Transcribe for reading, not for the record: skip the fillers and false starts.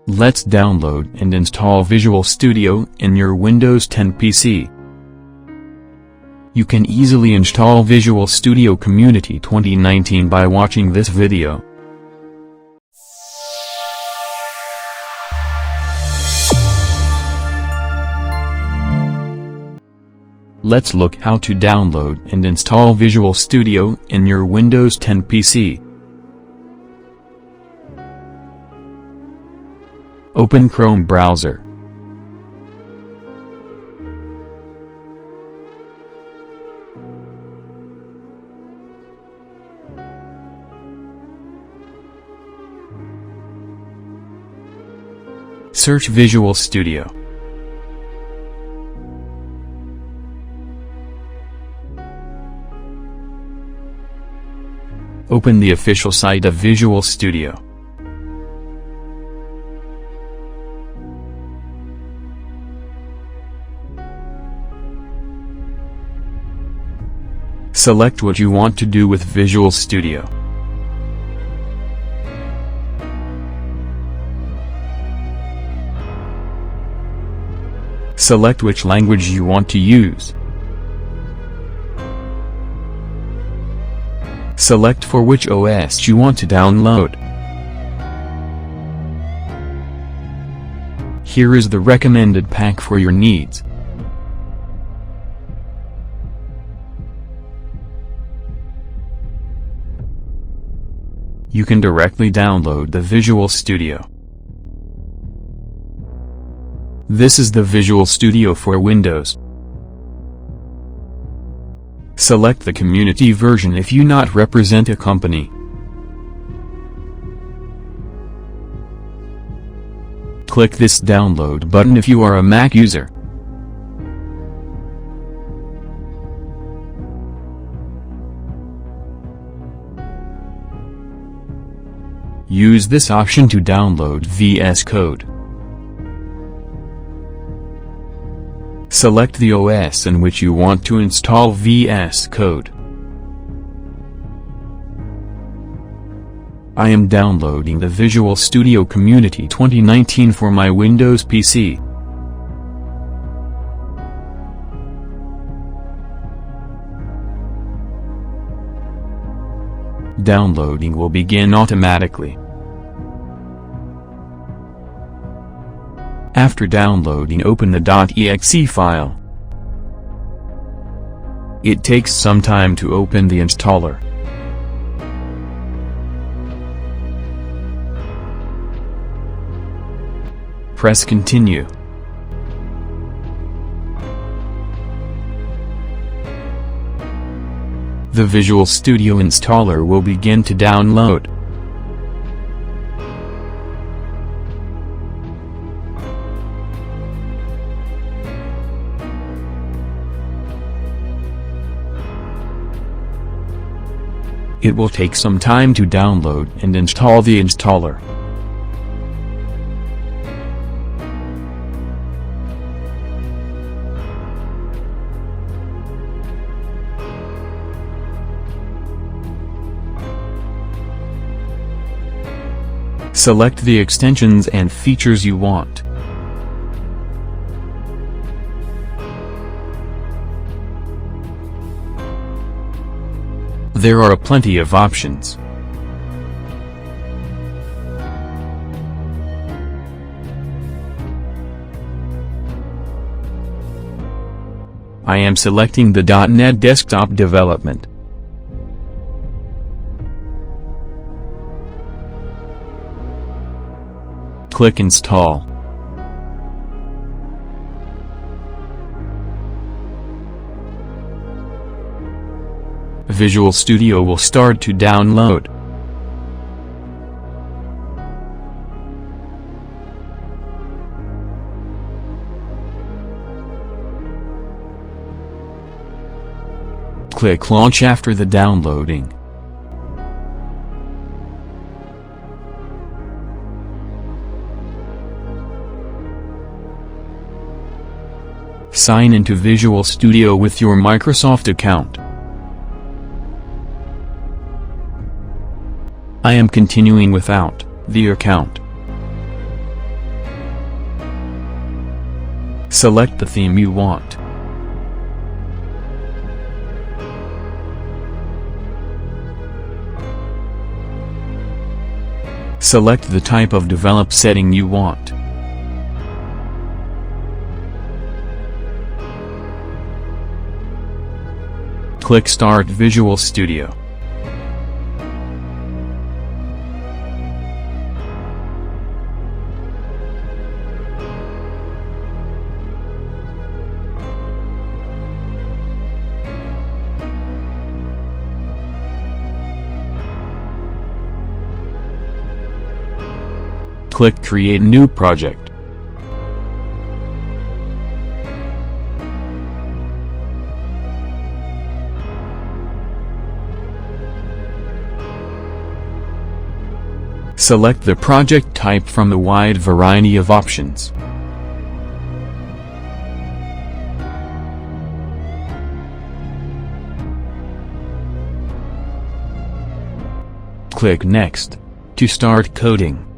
Let's download and install Visual Studio in your Windows 10 PC. You can easily install Visual Studio Community 2019 by watching this video. Let's look how to download and install Visual Studio in your Windows 10 PC. Open Chrome browser. Search Visual Studio. Open the official site of Visual Studio. Select what you want to do with Visual Studio. Select which language you want to use. Select for which OS you want to download. Here is the recommended pack for your needs. You can directly download the Visual Studio. This is the Visual Studio for Windows. Select the community version if you not represent a company. Click this download button if you are a Mac user. Use this option to download VS Code. Select the OS in which you want to install VS Code. I am downloading the Visual Studio Community 2019 for my Windows PC. Downloading will begin automatically. After downloading, open the .exe file. It takes some time to open the installer. Press Continue. The Visual Studio installer will begin to download. It will take some time to download and install the installer. Select the extensions and features you want. There are plenty of options. I am selecting the .NET Desktop Development. Click Install. Visual Studio will start to download. Click Launch after the downloading. Sign into Visual Studio with your Microsoft account. I am continuing without the account. Select the theme you want. Select the type of develop setting you want. Click Start Visual Studio. Click Create New Project. Select the project type from the wide variety of options. Click Next to start coding.